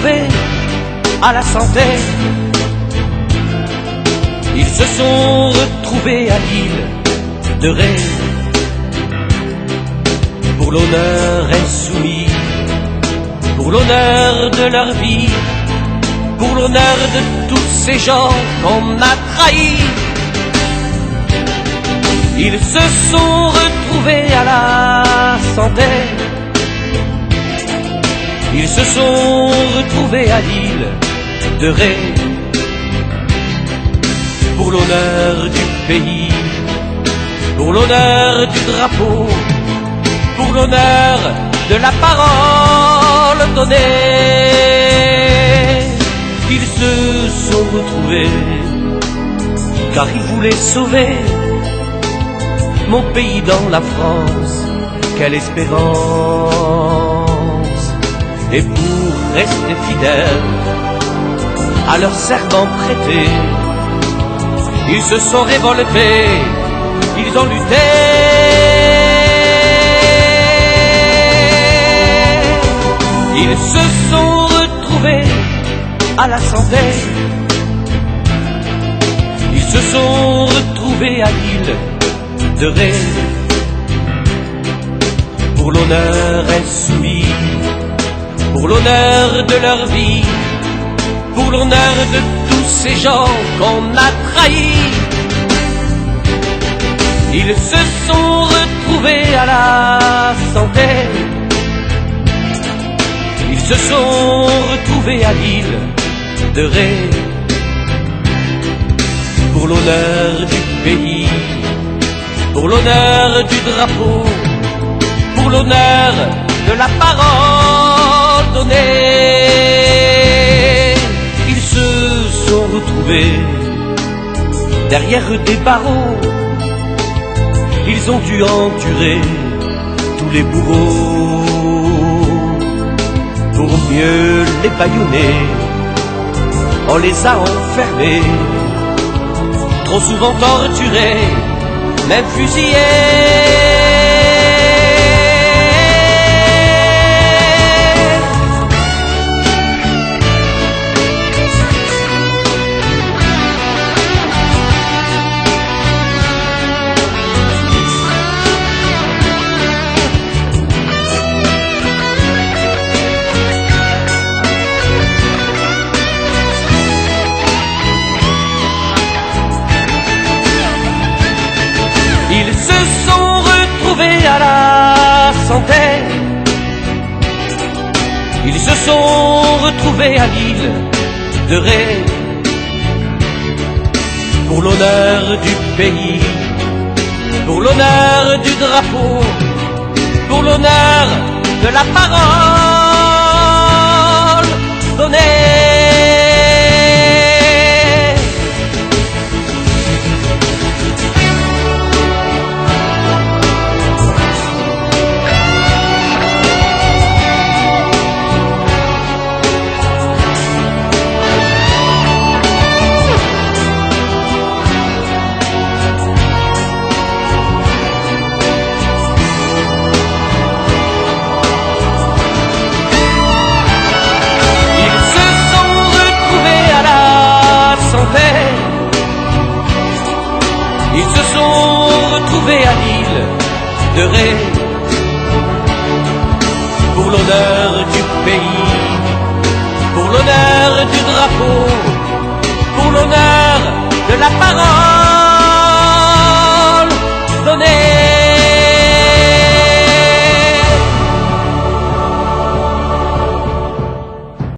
retrouvés à la santé. Ils se sont retrouvés à l'île de Ré. Pour l'honneur insoumis, pour l'honneur de leur vie, pour l'honneur de tous ces gens qu'on a trahis. Ils se sont retrouvés à la santé. Ils se sont retrouvés à l'île de Ré. Pour l'honneur du pays, pour l'honneur du drapeau, pour l'honneur de la parole donnée. Ils se sont retrouvés car ils voulaient sauver mon pays dans la France. Quelle espérance! Et pour rester fidèles à leur serment prêté, ils se sont révoltés, ils ont lutté. Ils se sont retrouvés à la santé. Ils se sont retrouvés à l'île de Ré. Pour l'honneur insoumis, pour l'honneur de leur vie, pour l'honneur de tous ces gens qu'on a trahis. Ils se sont retrouvés à la santé. Ils se sont retrouvés à l'île de Ré. Pour l'honneur du pays, pour l'honneur du drapeau, pour l'honneur de la parole donnée. Ils se sont retrouvés derrière des barreaux. Ils ont dû endurer tous les bourreaux. Pour mieux les bâillonner, on les a enfermés, trop souvent torturés, même fusillés. Ils se sont retrouvés à la santé. Ils se sont retrouvés à l'île de Ré. Pour l'honneur du pays, pour l'honneur du drapeau, pour l'honneur de la parole donnée. Ils se sont retrouvés à l'île de Ré. Pour l'honneur du pays, pour l'honneur du drapeau, pour l'honneur de la parole